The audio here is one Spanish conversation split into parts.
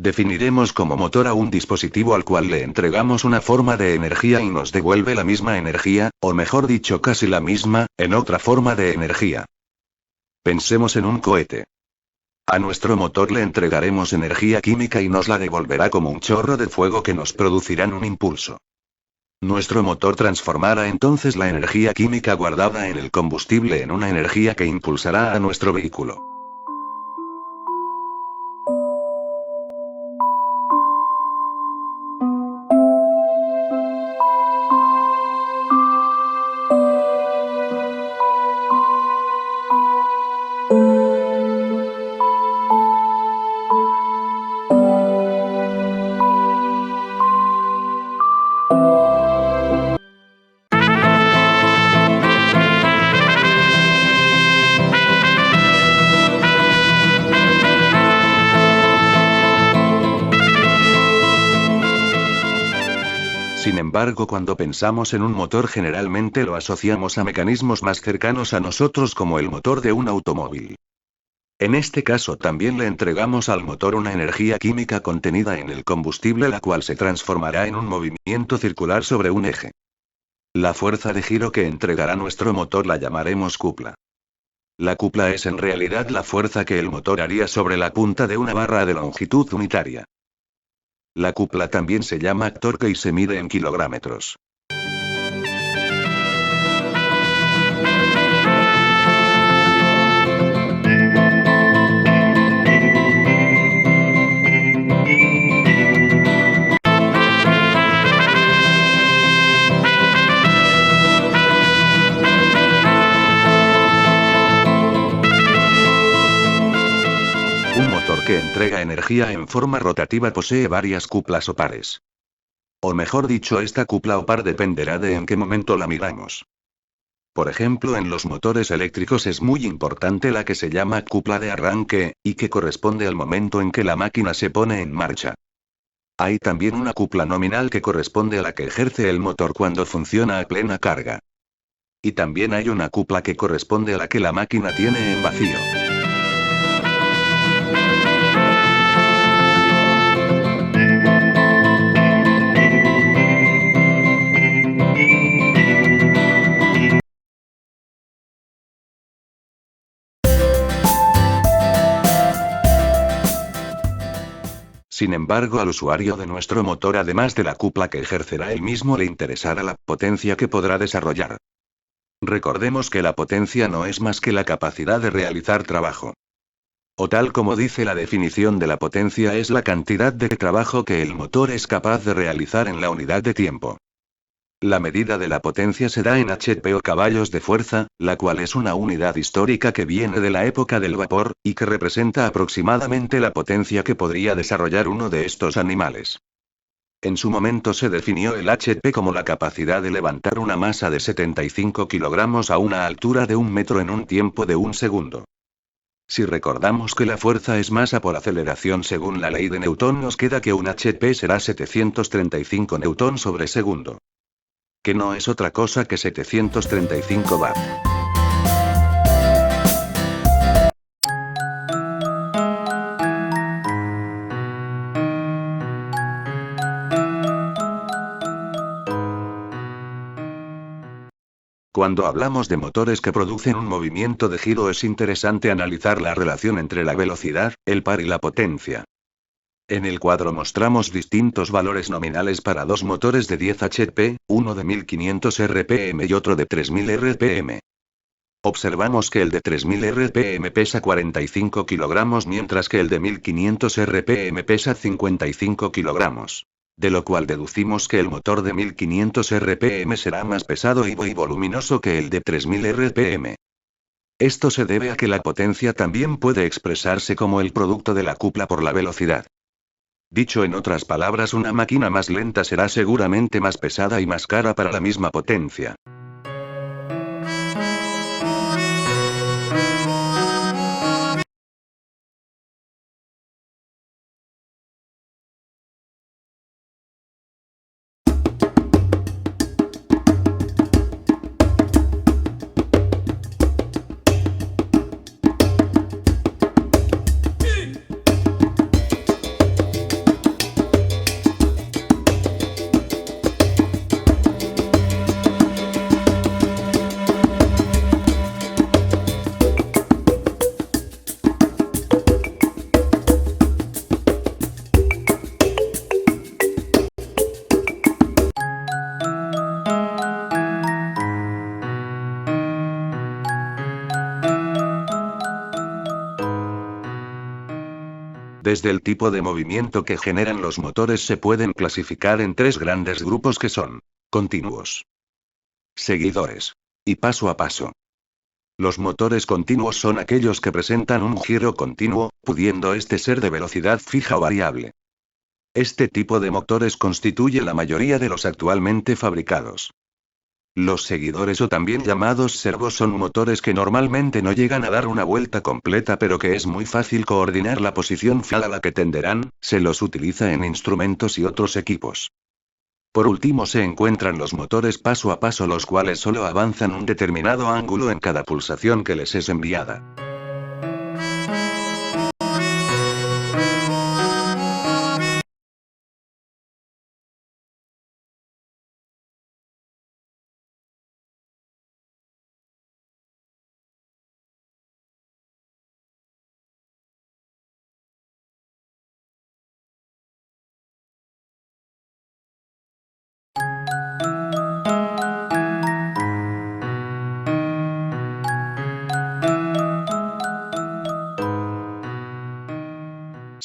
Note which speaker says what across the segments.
Speaker 1: Definiremos como motor a un dispositivo al cual le entregamos una forma de energía y nos devuelve la misma energía, o mejor dicho casi la misma, en otra forma de energía. Pensemos en un cohete. A nuestro motor le entregaremos energía química y nos la devolverá como un chorro de fuego que nos producirán un impulso. Nuestro motor transformará entonces la energía química guardada en el combustible en una energía que impulsará a nuestro vehículo. Sin embargo, cuando pensamos en un motor generalmente lo asociamos a mecanismos más cercanos a nosotros como el motor de un automóvil. En este caso también le entregamos al motor una energía química contenida en el combustible la cual se transformará en un movimiento circular sobre un eje. La fuerza de giro que entregará nuestro motor la llamaremos cupla. La cupla es en realidad la fuerza que el motor haría sobre la punta de una barra de longitud unitaria. La cupla también se llama torque y se mide en kilográmetros. Un motor que entrega energía en forma rotativa posee varias cuplas o pares. O mejor dicho, esta cupla o par dependerá de en qué momento la midamos. Por ejemplo, en los motores eléctricos es muy importante la que se llama cupla de arranque, y que corresponde al momento en que la máquina se pone en marcha. Hay también una cupla nominal que corresponde a la que ejerce el motor cuando funciona a plena carga. Y también hay una cupla que corresponde a la que la máquina tiene en vacío. Sin embargo, al usuario de nuestro motor, además de la cupla que ejercerá él mismo, le interesará la potencia que podrá desarrollar. Recordemos que la potencia no es más que la capacidad de realizar trabajo. O tal como dice la definición de la potencia, es la cantidad de trabajo que el motor es capaz de realizar en la unidad de tiempo. La medida de la potencia se da en HP o caballos de fuerza, la cual es una unidad histórica que viene de la época del vapor, y que representa aproximadamente la potencia que podría desarrollar uno de estos animales. En su momento se definió el HP como la capacidad de levantar una masa de 75 kilogramos a una altura de 1 metro en un tiempo de 1 segundo. Si recordamos que la fuerza es masa por aceleración según la ley de Newton, nos queda que un HP será 735 newton sobre segundo. Que no es otra cosa que 735 watts. Cuando hablamos de motores que producen un movimiento de giro es interesante analizar la relación entre la velocidad, el par y la potencia. En el cuadro mostramos distintos valores nominales para dos motores de 10 HP, uno de 1500 RPM y otro de 3000 RPM. Observamos que el de 3000 RPM pesa 45 kilogramos mientras que el de 1500 RPM pesa 55 kilogramos. De lo cual deducimos que el motor de 1500 RPM será más pesado y voluminoso que el de 3000 RPM. Esto se debe a que la potencia también puede expresarse como el producto de la cupla por la velocidad. Dicho en otras palabras, una máquina más lenta será seguramente más pesada y más cara para la misma potencia. Desde el tipo de movimiento que generan los motores se pueden clasificar en tres grandes grupos que son continuos, seguidores y paso a paso. Los motores continuos son aquellos que presentan un giro continuo, pudiendo este ser de velocidad fija o variable. Este tipo de motores constituye la mayoría de los actualmente fabricados. Los seguidores o también llamados servos son motores que normalmente no llegan a dar una vuelta completa pero que es muy fácil coordinar la posición final a la que tenderán, se los utiliza en instrumentos y otros equipos. Por último se encuentran los motores paso a paso los cuales solo avanzan un determinado ángulo en cada pulsación que les es enviada.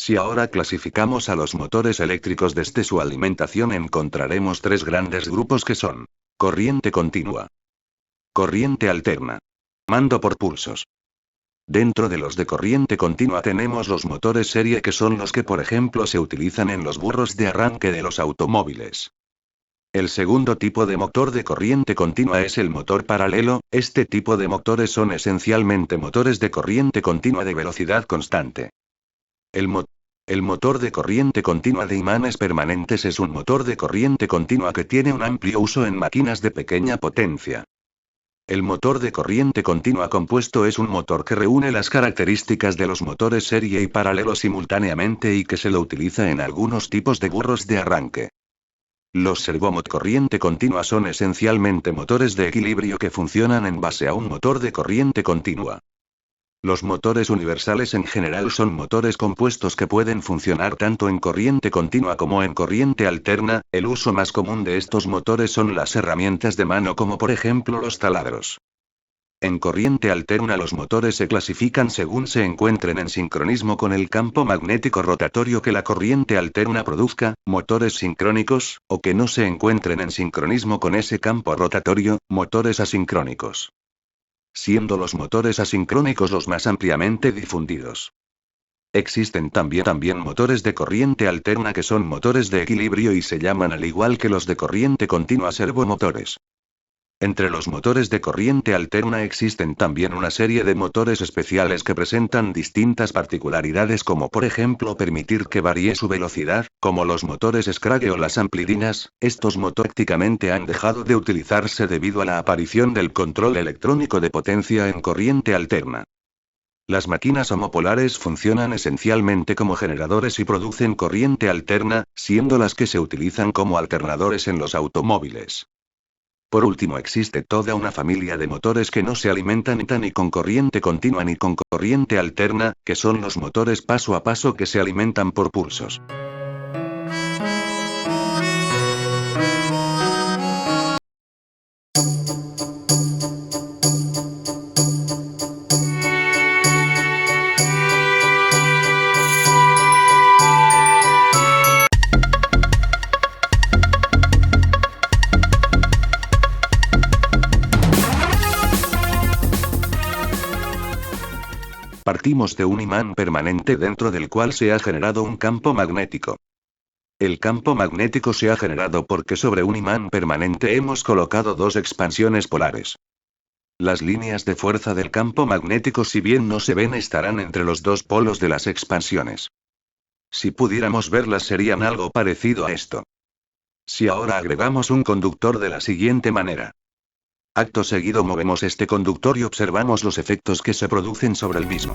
Speaker 1: Si ahora clasificamos a los motores eléctricos desde su alimentación encontraremos tres grandes grupos que son corriente continua, corriente alterna, mando por pulsos. Dentro de los de corriente continua tenemos los motores serie que son los que por ejemplo se utilizan en los burros de arranque de los automóviles. El segundo tipo de motor de corriente continua es el motor paralelo, este tipo de motores son esencialmente motores de corriente continua de velocidad constante. El motor de corriente continua de imanes permanentes es un motor de corriente continua que tiene un amplio uso en máquinas de pequeña potencia. El motor de corriente continua compuesto es un motor que reúne las características de los motores serie y paralelo simultáneamente y que se lo utiliza en algunos tipos de burros de arranque. Los servomotor corriente continua son esencialmente motores de equilibrio que funcionan en base a un motor de corriente continua. Los motores universales en general son motores compuestos que pueden funcionar tanto en corriente continua como en corriente alterna. El uso más común de estos motores son las herramientas de mano como por ejemplo los taladros. En corriente alterna los motores se clasifican según se encuentren en sincronismo con el campo magnético rotatorio que la corriente alterna produzca, motores sincrónicos, o que no se encuentren en sincronismo con ese campo rotatorio, motores asincrónicos. Siendo los motores asincrónicos los más ampliamente difundidos. Existen también motores de corriente alterna que son motores de equilibrio y se llaman al igual que los de corriente continua servomotores. Entre los motores de corriente alterna existen también una serie de motores especiales que presentan distintas particularidades como por ejemplo permitir que varíe su velocidad, como los motores Scragge o las amplidinas. Estos motores prácticamente han dejado de utilizarse debido a la aparición del control electrónico de potencia en corriente alterna. Las máquinas homopolares funcionan esencialmente como generadores y producen corriente alterna, siendo las que se utilizan como alternadores en los automóviles. Por último, existe toda una familia de motores que no se alimentan ni con corriente continua ni con corriente alterna, que son los motores paso a paso que se alimentan por pulsos. Partimos de un imán permanente dentro del cual se ha generado un campo magnético. El campo magnético se ha generado porque sobre un imán permanente hemos colocado dos expansiones polares. Las líneas de fuerza del campo magnético, si bien no se ven, estarán entre los dos polos de las expansiones. Si pudiéramos verlas, serían algo parecido a esto. Si ahora agregamos un conductor de la siguiente manera. Acto seguido movemos este conductor y observamos los efectos que se producen sobre el mismo.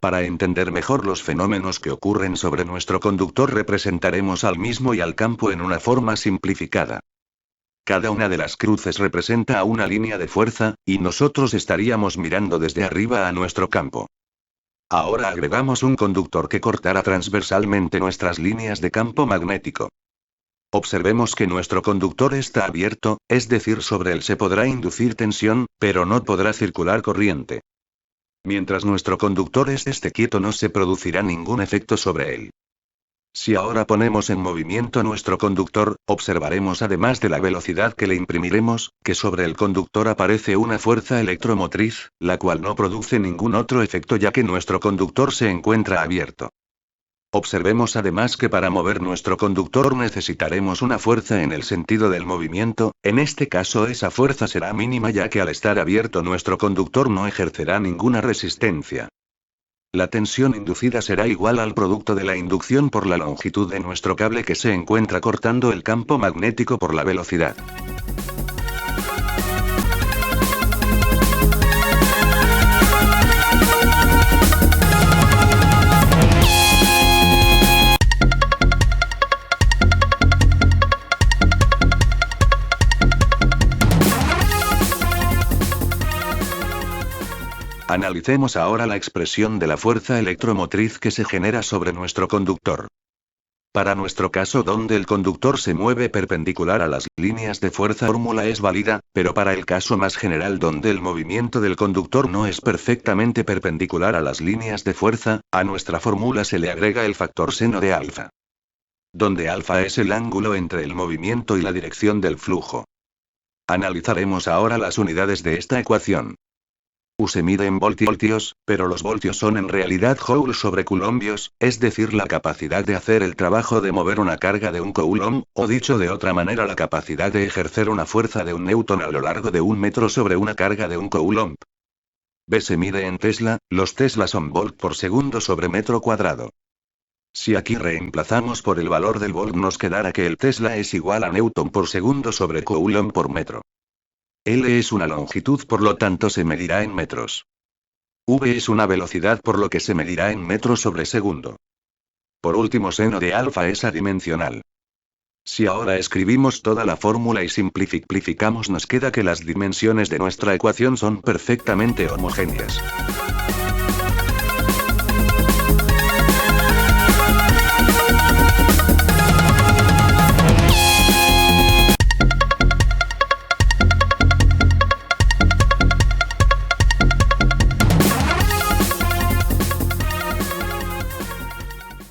Speaker 1: Para entender mejor los fenómenos que ocurren sobre nuestro conductor, representaremos al mismo y al campo en una forma simplificada. Cada una de las cruces representa a una línea de fuerza, y nosotros estaríamos mirando desde arriba a nuestro campo. Ahora agregamos un conductor que cortará transversalmente nuestras líneas de campo magnético. Observemos que nuestro conductor está abierto, es decir, sobre él se podrá inducir tensión, pero no podrá circular corriente. Mientras nuestro conductor esté quieto, no se producirá ningún efecto sobre él. Si ahora ponemos en movimiento nuestro conductor, observaremos, además de la velocidad que le imprimiremos, que sobre el conductor aparece una fuerza electromotriz, la cual no produce ningún otro efecto ya que nuestro conductor se encuentra abierto. Observemos además que para mover nuestro conductor necesitaremos una fuerza en el sentido del movimiento, en este caso esa fuerza será mínima ya que al estar abierto nuestro conductor no ejercerá ninguna resistencia. La tensión inducida será igual al producto de la inducción por la longitud de nuestro cable que se encuentra cortando el campo magnético por la velocidad. Analicemos ahora la expresión de la fuerza electromotriz que se genera sobre nuestro conductor. Para nuestro caso, donde el conductor se mueve perpendicular a las líneas de fuerza, la fórmula es válida, pero para el caso más general donde el movimiento del conductor no es perfectamente perpendicular a las líneas de fuerza, a nuestra fórmula se le agrega el factor seno de alfa, donde alfa es el ángulo entre el movimiento y la dirección del flujo. Analizaremos ahora las unidades de esta ecuación. U se mide en voltios, pero los voltios son en realidad joules sobre coulombios, es decir, la capacidad de hacer el trabajo de mover una carga de un coulomb, o dicho de otra manera, la capacidad de ejercer una fuerza de un newton a lo largo de un metro sobre una carga de un coulomb. B se mide en Tesla, los Tesla son volt por segundo sobre metro cuadrado. Si aquí reemplazamos por el valor del volt, nos quedará que el Tesla es igual a newton por segundo sobre coulomb por metro. L es una longitud, por lo tanto se medirá en metros. V es una velocidad, por lo que se medirá en metros sobre segundo. Por último, seno de alfa es adimensional. Si ahora escribimos toda la fórmula y simplificamos, nos queda que las dimensiones de nuestra ecuación son perfectamente homogéneas.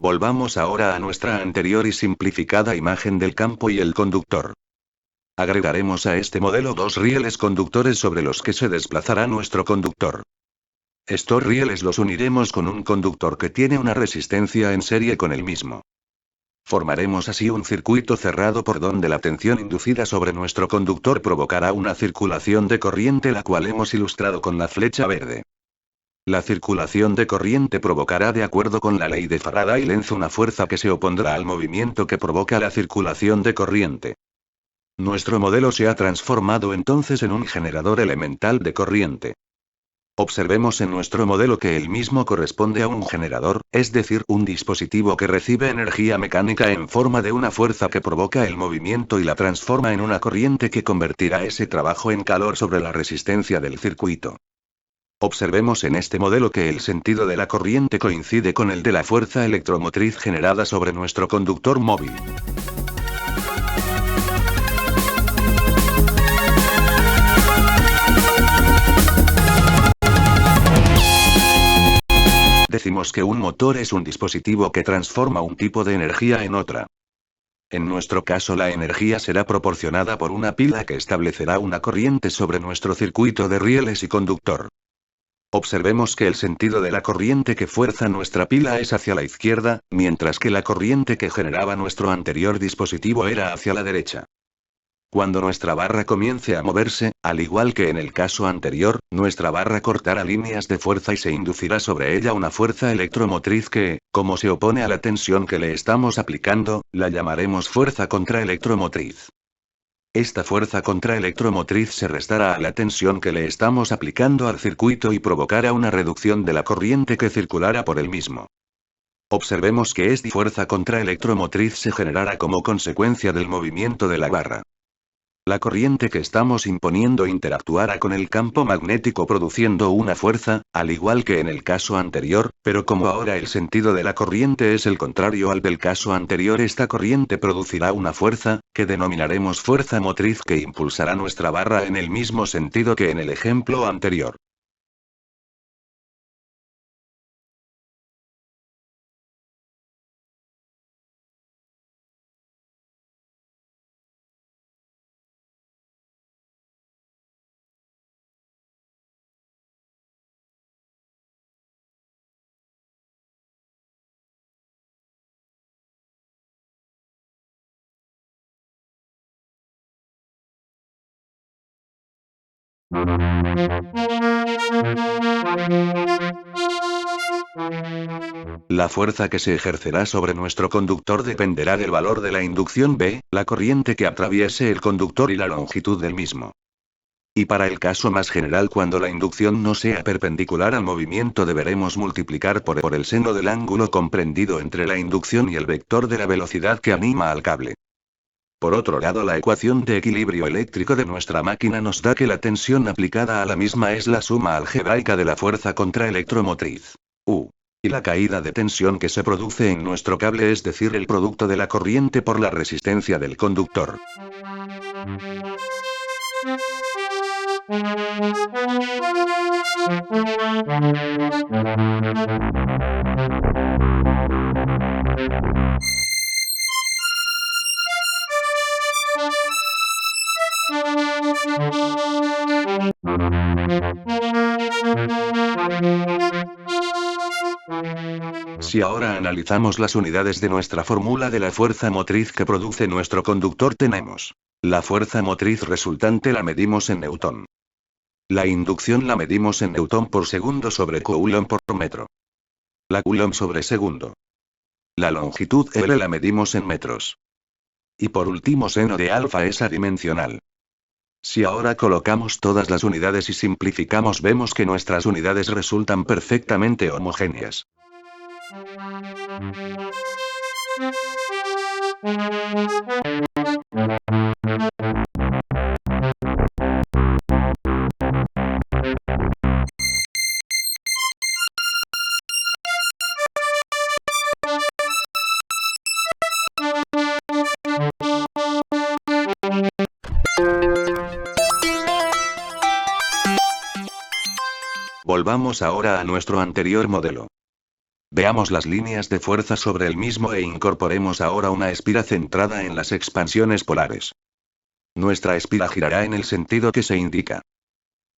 Speaker 1: Volvamos ahora a nuestra anterior y simplificada imagen del campo y el conductor. Agregaremos a este modelo dos rieles conductores sobre los que se desplazará nuestro conductor. Estos rieles los uniremos con un conductor que tiene una resistencia en serie con el mismo. Formaremos así un circuito cerrado por donde la tensión inducida sobre nuestro conductor provocará una circulación de corriente, la cual hemos ilustrado con la flecha verde. La circulación de corriente provocará, de acuerdo con la ley de Faraday-Lenz, una fuerza que se opondrá al movimiento que provoca la circulación de corriente. Nuestro modelo se ha transformado entonces en un generador elemental de corriente. Observemos en nuestro modelo que el mismo corresponde a un generador, es decir, un dispositivo que recibe energía mecánica en forma de una fuerza que provoca el movimiento y la transforma en una corriente que convertirá ese trabajo en calor sobre la resistencia del circuito. Observemos en este modelo que el sentido de la corriente coincide con el de la fuerza electromotriz generada sobre nuestro conductor móvil. Decimos que un motor es un dispositivo que transforma un tipo de energía en otra. En nuestro caso, la energía será proporcionada por una pila que establecerá una corriente sobre nuestro circuito de rieles y conductor. Observemos que el sentido de la corriente que fuerza nuestra pila es hacia la izquierda, mientras que la corriente que generaba nuestro anterior dispositivo era hacia la derecha. Cuando nuestra barra comience a moverse, al igual que en el caso anterior, nuestra barra cortará líneas de fuerza y se inducirá sobre ella una fuerza electromotriz que, como se opone a la tensión que le estamos aplicando, la llamaremos fuerza contraelectromotriz. Esta fuerza contraelectromotriz se restará a la tensión que le estamos aplicando al circuito y provocará una reducción de la corriente que circulará por el mismo. Observemos que esta fuerza contraelectromotriz se generará como consecuencia del movimiento de la barra. La corriente que estamos imponiendo interactuará con el campo magnético produciendo una fuerza, al igual que en el caso anterior, pero como ahora el sentido de la corriente es el contrario al del caso anterior, esta corriente producirá una fuerza, que denominaremos fuerza motriz, que impulsará nuestra barra en el mismo sentido que en el ejemplo anterior. La fuerza que se ejercerá sobre nuestro conductor dependerá del valor de la inducción B, la corriente que atraviese el conductor y la longitud del mismo. Y para el caso más general, cuando la inducción no sea perpendicular al movimiento, deberemos multiplicar por el seno del ángulo comprendido entre la inducción y el vector de la velocidad que anima al cable. Por otro lado, la ecuación de equilibrio eléctrico de nuestra máquina nos da que la tensión aplicada a la misma es la suma algebraica de la fuerza contraelectromotriz, U. Y la caída de tensión que se produce en nuestro cable, es decir, el producto de la corriente por la resistencia del conductor. Si ahora analizamos las unidades de nuestra fórmula de la fuerza motriz que produce nuestro conductor, tenemos: la fuerza motriz resultante la medimos en newton. La inducción la medimos en newton por segundo sobre coulomb por metro. La coulomb sobre segundo. La longitud L la medimos en metros. Y por último, seno de alfa es adimensional. Si ahora colocamos todas las unidades y simplificamos, vemos que nuestras unidades resultan perfectamente homogéneas. Volvamos ahora a nuestro anterior modelo. Veamos las líneas de fuerza sobre el mismo e incorporemos ahora una espira centrada en las expansiones polares. Nuestra espira girará en el sentido que se indica.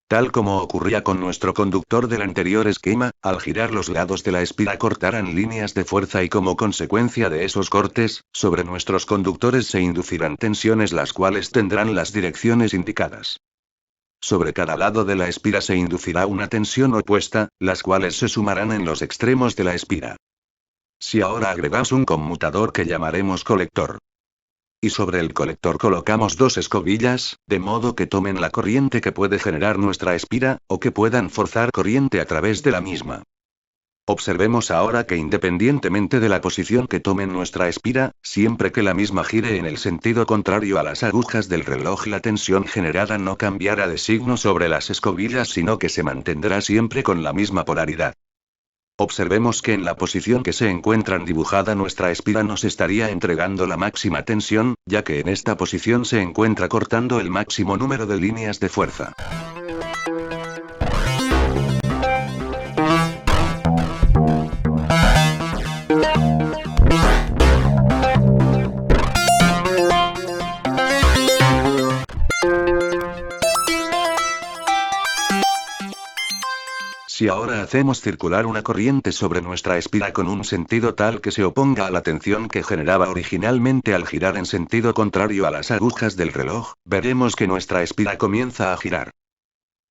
Speaker 1: Tal como ocurría con nuestro conductor del anterior esquema, al girar los lados de la espira cortarán líneas de fuerza y como consecuencia de esos cortes, sobre nuestros conductores se inducirán tensiones las cuales tendrán las direcciones indicadas. Sobre cada lado de la espira se inducirá una tensión opuesta, las cuales se sumarán en los extremos de la espira. Si ahora agregamos un conmutador que llamaremos colector, y sobre el colector colocamos dos escobillas, de modo que tomen la corriente que puede generar nuestra espira, o que puedan forzar corriente a través de la misma. Observemos ahora que independientemente de la posición que tome nuestra espira, siempre que la misma gire en el sentido contrario a las agujas del reloj, la tensión generada no cambiará de signo sobre las escobillas, sino que se mantendrá siempre con la misma polaridad. Observemos que en la posición que se encuentran dibujada nuestra espira nos estaría entregando la máxima tensión, ya que en esta posición se encuentra cortando el máximo número de líneas de fuerza. Si ahora hacemos circular una corriente sobre nuestra espira con un sentido tal que se oponga a la tensión que generaba originalmente al girar en sentido contrario a las agujas del reloj, veremos que nuestra espira comienza a girar.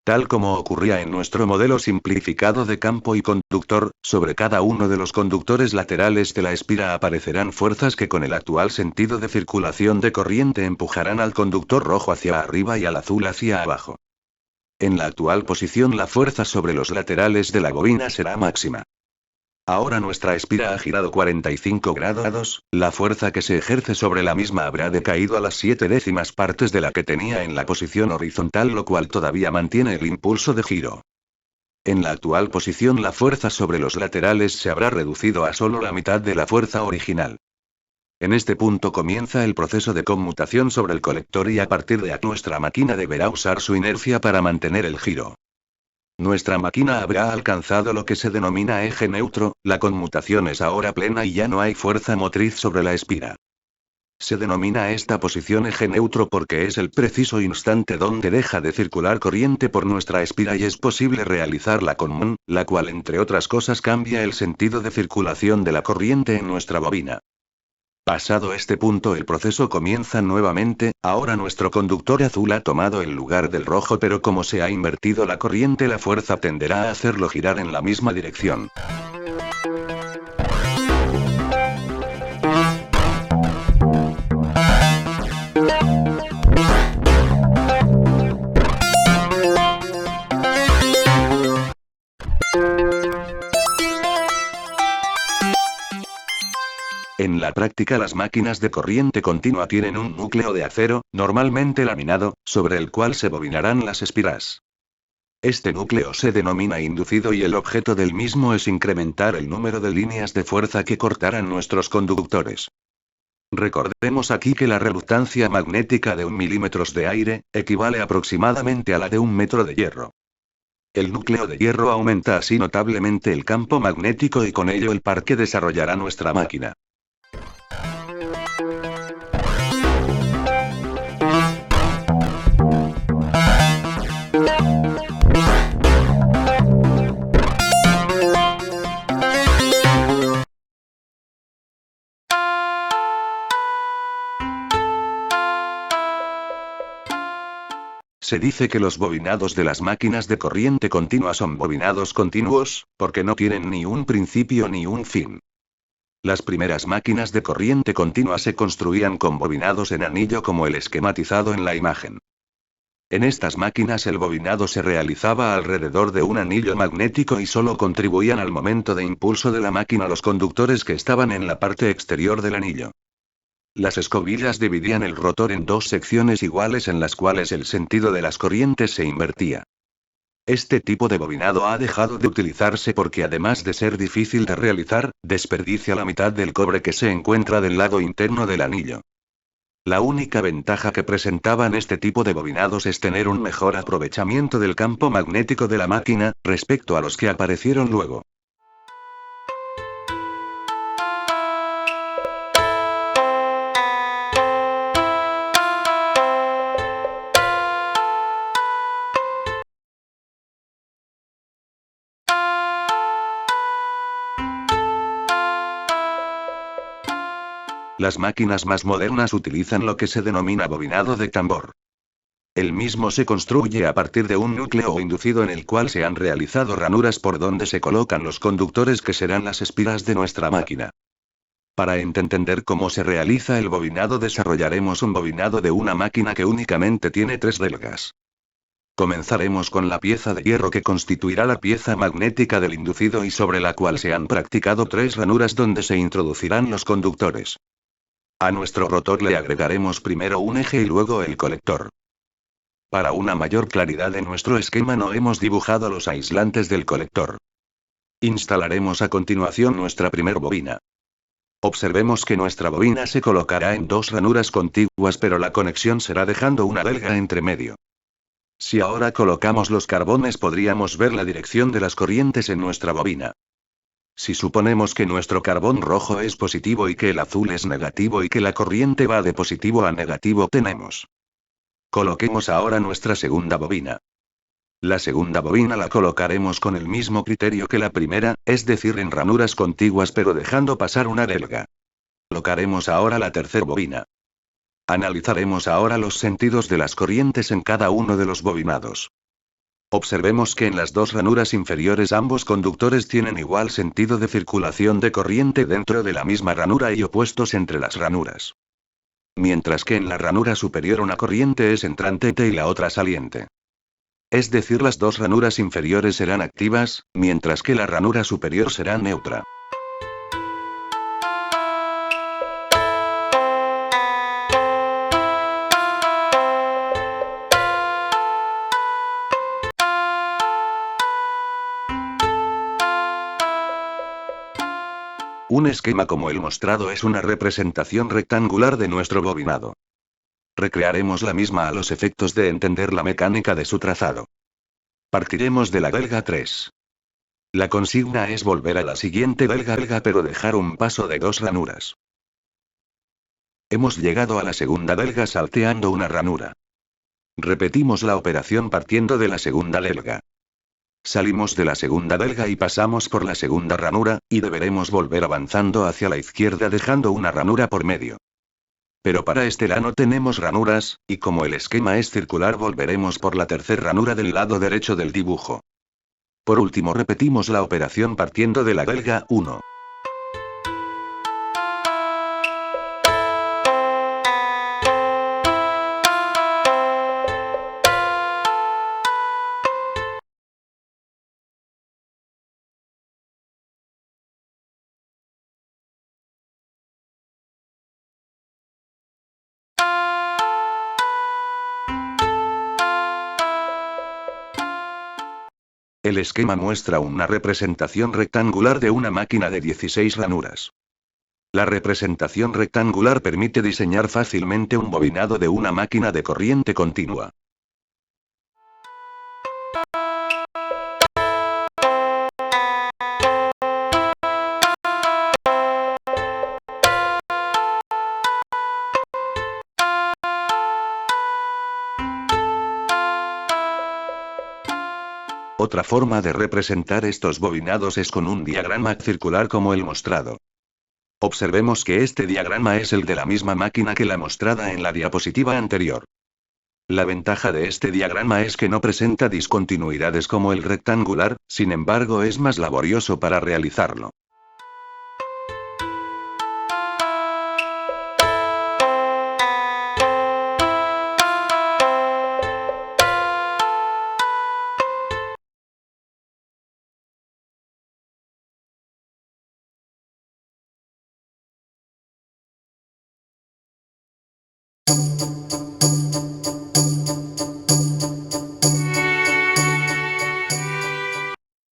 Speaker 1: Tal como ocurría en nuestro modelo simplificado de campo y conductor, sobre cada uno de los conductores laterales de la espira aparecerán fuerzas que con el actual sentido de circulación de corriente empujarán al conductor rojo hacia arriba y al azul hacia abajo. En la actual posición la fuerza sobre los laterales de la bobina será máxima. Ahora nuestra espira ha girado 45 grados, la fuerza que se ejerce sobre la misma habrá decaído a las 7/10 partes de la que tenía en la posición horizontal, lo cual todavía mantiene el impulso de giro. En la actual posición la fuerza sobre los laterales se habrá reducido a solo la mitad de la fuerza original. En este punto comienza el proceso de conmutación sobre el colector y a partir de aquí nuestra máquina deberá usar su inercia para mantener el giro. Nuestra máquina habrá alcanzado lo que se denomina eje neutro, la conmutación es ahora plena y ya no hay fuerza motriz sobre la espira. Se denomina esta posición eje neutro porque es el preciso instante donde deja de circular corriente por nuestra espira y es posible realizar la conmutación, la cual entre otras cosas cambia el sentido de circulación de la corriente en nuestra bobina. Pasado este punto el proceso comienza nuevamente, ahora nuestro conductor azul ha tomado el lugar del rojo, pero como se ha invertido la corriente la fuerza tenderá a hacerlo girar en la misma dirección. En la práctica las máquinas de corriente continua tienen un núcleo de acero, normalmente laminado, sobre el cual se bobinarán las espiras. Este núcleo se denomina inducido y el objeto del mismo es incrementar el número de líneas de fuerza que cortarán nuestros conductores. Recordemos aquí que la reluctancia magnética de 1 milímetros de aire, equivale aproximadamente a la de 1 metro de hierro. El núcleo de hierro aumenta así notablemente el campo magnético y con ello el par que desarrollará nuestra máquina. Se dice que los bobinados de las máquinas de corriente continua son bobinados continuos, porque no tienen ni un principio ni un fin. Las primeras máquinas de corriente continua se construían con bobinados en anillo como el esquematizado en la imagen. En estas máquinas el bobinado se realizaba alrededor de un anillo magnético y solo contribuían al momento de impulso de la máquina los conductores que estaban en la parte exterior del anillo. Las escobillas dividían el rotor en dos secciones iguales en las cuales el sentido de las corrientes se invertía. Este tipo de bobinado ha dejado de utilizarse porque además de ser difícil de realizar, desperdicia la mitad del cobre que se encuentra del lado interno del anillo. La única ventaja que presentaban este tipo de bobinados es tener un mejor aprovechamiento del campo magnético de la máquina, respecto a los que aparecieron luego. Las máquinas más modernas utilizan lo que se denomina bobinado de tambor. El mismo se construye a partir de un núcleo inducido en el cual se han realizado ranuras por donde se colocan los conductores que serán las espiras de nuestra máquina. Para entender cómo se realiza el bobinado, desarrollaremos un bobinado de una máquina que únicamente tiene 3 delgas. Comenzaremos con la pieza de hierro que constituirá la pieza magnética del inducido y sobre la cual se han practicado 3 ranuras donde se introducirán los conductores. A nuestro rotor le agregaremos primero un eje y luego el colector. Para una mayor claridad de nuestro esquema no hemos dibujado los aislantes del colector. Instalaremos a continuación nuestra primer bobina. Observemos que nuestra bobina se colocará en 2 ranuras contiguas, pero la conexión será dejando una delga entre medio. Si ahora colocamos los carbones podríamos ver la dirección de las corrientes en nuestra bobina. Si suponemos que nuestro carbón rojo es positivo y que el azul es negativo y que la corriente va de positivo a negativo, tenemos. Coloquemos ahora nuestra segunda bobina. La segunda bobina la colocaremos con el mismo criterio que la primera, es decir, en ranuras contiguas pero dejando pasar una delga. Colocaremos ahora la tercera bobina. Analizaremos ahora los sentidos de las corrientes en cada uno de los bobinados. Observemos que en las 2 ranuras inferiores ambos conductores tienen igual sentido de circulación de corriente dentro de la misma ranura y opuestos entre las ranuras. Mientras que en la ranura superior una corriente es entrante y la otra saliente. Es decir, las 2 ranuras inferiores serán activas, mientras que la ranura superior será neutra. Un esquema como el mostrado es una representación rectangular de nuestro bobinado. Recrearemos la misma a los efectos de entender la mecánica de su trazado. Partiremos de la delga 3. La consigna es volver a la siguiente delga pero dejar un paso de 2 ranuras. Hemos llegado a la segunda delga salteando una ranura. Repetimos la operación partiendo de la segunda delga. Salimos de la segunda delga y pasamos por la segunda ranura, y deberemos volver avanzando hacia la izquierda dejando una ranura por medio. Pero para este lado tenemos ranuras, y como el esquema es circular volveremos por la tercera ranura del lado derecho del dibujo. Por último repetimos la operación partiendo de la delga 1. El esquema muestra una representación rectangular de una máquina de 16 ranuras. La representación rectangular permite diseñar fácilmente un bobinado de una máquina de corriente continua. Otra forma de representar estos bobinados es con un diagrama circular como el mostrado. Observemos que este diagrama es el de la misma máquina que la mostrada en la diapositiva anterior. La ventaja de este diagrama es que no presenta discontinuidades como el rectangular, sin embargo es más laborioso para realizarlo.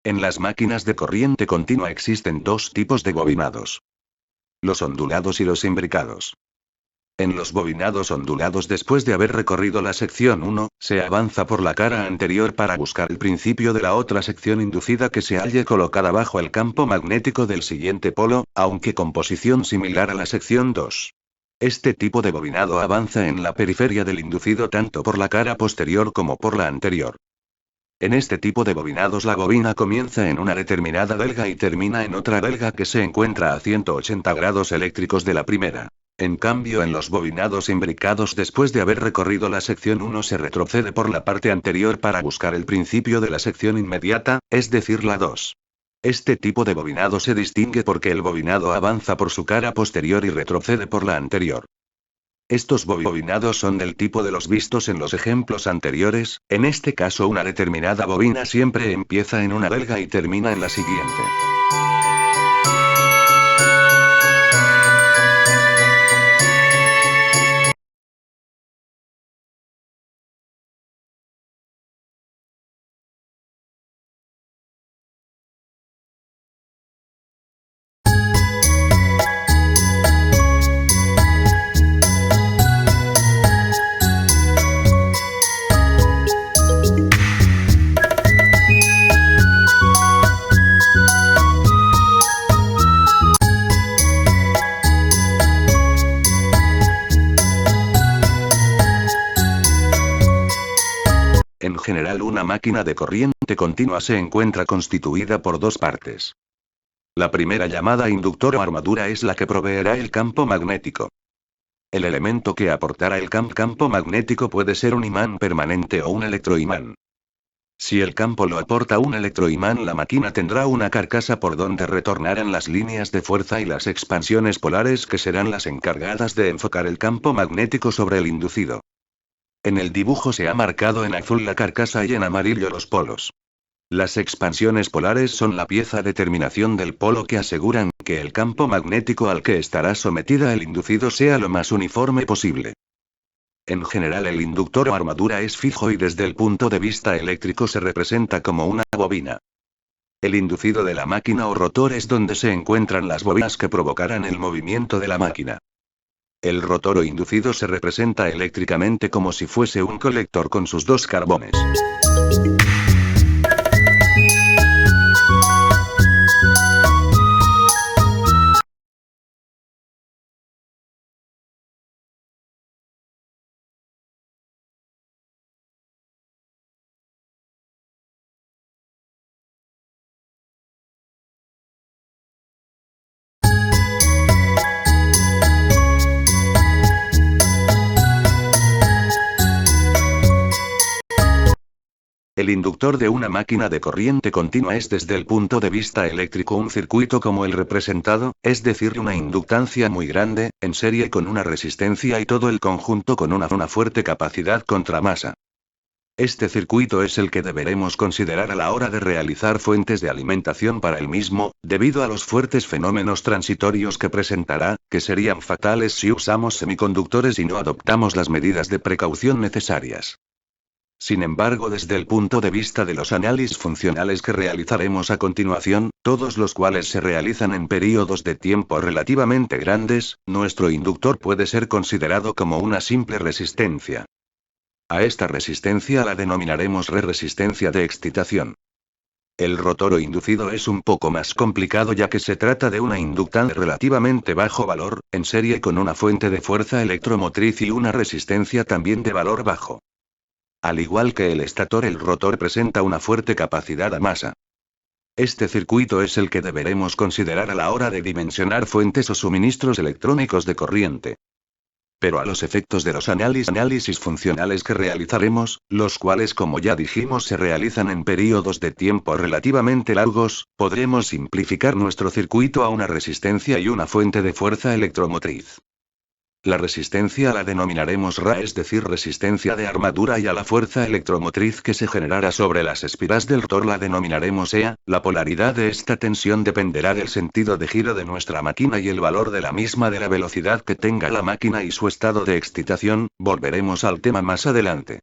Speaker 1: En las máquinas de corriente continua existen 2 tipos de bobinados: los ondulados y los imbricados. En los bobinados ondulados, después de haber recorrido la sección 1, se avanza por la cara anterior para buscar el principio de la otra sección inducida que se halle colocada bajo el campo magnético del siguiente polo, aunque con posición similar a la sección 2. Este tipo de bobinado avanza en la periferia del inducido tanto por la cara posterior como por la anterior. En este tipo de bobinados la bobina comienza en una determinada delga y termina en otra delga que se encuentra a 180 grados eléctricos de la primera. En cambio, en los bobinados imbricados, después de haber recorrido la sección 1 se retrocede por la parte anterior para buscar el principio de la sección inmediata, es decir, la 2. Este tipo de bobinado se distingue porque el bobinado avanza por su cara posterior y retrocede por la anterior. Estos bobinados son del tipo de los vistos en los ejemplos anteriores, en este caso una determinada bobina siempre empieza en una belga y termina en la siguiente. En general, una máquina de corriente continua se encuentra constituida por dos partes. La primera, llamada inductor o armadura, es la que proveerá el campo magnético. El elemento que aportará el campo magnético puede ser un imán permanente o un electroimán. Si el campo lo aporta un electroimán, la máquina tendrá una carcasa por donde retornarán las líneas de fuerza y las expansiones polares, que serán las encargadas de enfocar el campo magnético sobre el inducido. En el dibujo se ha marcado en azul la carcasa y en amarillo los polos. Las expansiones polares son la pieza de terminación del polo que aseguran que el campo magnético al que estará sometida el inducido sea lo más uniforme posible. En general, el inductor o armadura es fijo y desde el punto de vista eléctrico se representa como una bobina. El inducido de la máquina o rotor es donde se encuentran las bobinas que provocarán el movimiento de la máquina. El rotor o inducido se representa eléctricamente como si fuese un colector con sus dos carbones. El inductor de una máquina de corriente continua es desde el punto de vista eléctrico un circuito como el representado, es decir, una inductancia muy grande, en serie con una resistencia y todo el conjunto con una fuerte capacidad contra masa. Este circuito es el que deberemos considerar a la hora de realizar fuentes de alimentación para el mismo, debido a los fuertes fenómenos transitorios que presentará, que serían fatales si usamos semiconductores y no adoptamos las medidas de precaución necesarias. Sin embargo, desde el punto de vista de los análisis funcionales que realizaremos a continuación, todos los cuales se realizan en períodos de tiempo relativamente grandes, nuestro inductor puede ser considerado como una simple resistencia. A esta resistencia la denominaremos resistencia de excitación. El rotor o inducido es un poco más complicado, ya que se trata de una inductancia de relativamente bajo valor, en serie con una fuente de fuerza electromotriz y una resistencia también de valor bajo. Al igual que el estator, el rotor presenta una fuerte capacidad a masa. Este circuito es el que deberemos considerar a la hora de dimensionar fuentes o suministros electrónicos de corriente. Pero a los efectos de los análisis funcionales que realizaremos, los cuales, como ya dijimos, se realizan en períodos de tiempo relativamente largos, podremos simplificar nuestro circuito a una resistencia y una fuente de fuerza electromotriz. La resistencia la denominaremos Ra, es decir, resistencia de armadura, y a la fuerza electromotriz que se generará sobre las espiras del rotor la denominaremos Ea. La polaridad de esta tensión dependerá del sentido de giro de nuestra máquina y el valor de la misma de la velocidad que tenga la máquina y su estado de excitación. Volveremos al tema más adelante.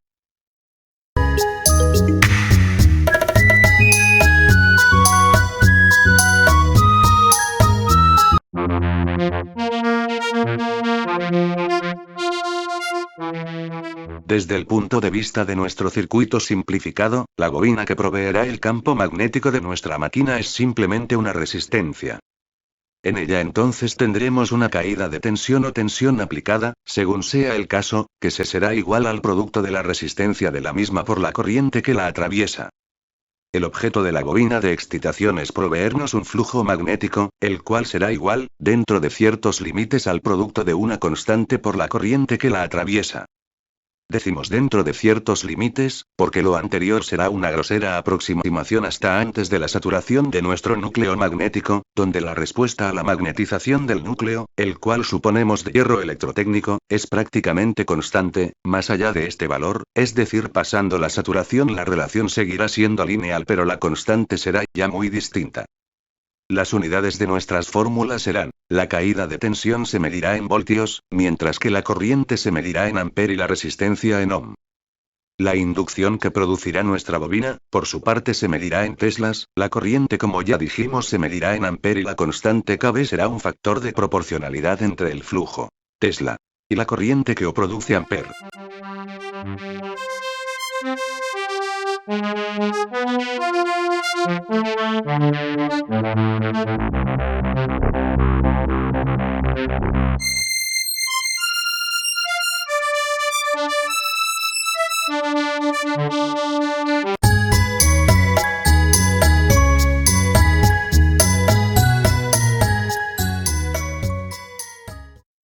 Speaker 1: Desde el punto de vista de nuestro circuito simplificado, la bobina que proveerá el campo magnético de nuestra máquina es simplemente una resistencia. En ella entonces tendremos una caída de tensión o tensión aplicada, según sea el caso, que se será igual al producto de la resistencia de la misma por la corriente que la atraviesa. El objeto de la bobina de excitación es proveernos un flujo magnético, el cual será igual, dentro de ciertos límites, al producto de una constante por la corriente que la atraviesa. Decimos dentro de ciertos límites, porque lo anterior será una grosera aproximación hasta antes de la saturación de nuestro núcleo magnético, donde la respuesta a la magnetización del núcleo, el cual suponemos de hierro electrotécnico, es prácticamente constante. Más allá de este valor, es decir, pasando la saturación, la relación seguirá siendo lineal, pero la constante será ya muy distinta. Las unidades de nuestras fórmulas serán: la caída de tensión se medirá en voltios, mientras que la corriente se medirá en ampere y la resistencia en ohm. La inducción que producirá nuestra bobina, por su parte, se medirá en teslas, la corriente, como ya dijimos, se medirá en ampere y la constante Kb será un factor de proporcionalidad entre el flujo Tesla y la corriente que o produce ampere.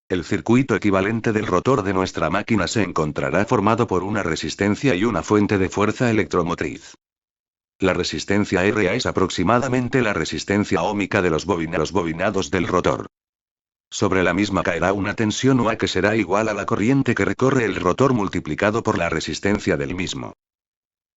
Speaker 1: El circuito equivalente del rotor de nuestra máquina se encontrará formado por una resistencia y una fuente de fuerza electromotriz. La resistencia RA es aproximadamente la resistencia óhmica de los bobinados del rotor. Sobre la misma caerá una tensión UA que será igual a la corriente que recorre el rotor multiplicado por la resistencia del mismo.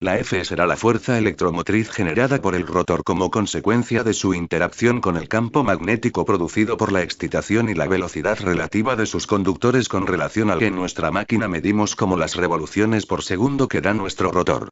Speaker 1: La F será la fuerza electromotriz generada por el rotor como consecuencia de su interacción con el campo magnético producido por la excitación y la velocidad relativa de sus conductores con relación al que en nuestra máquina medimos como las revoluciones por segundo que da nuestro rotor.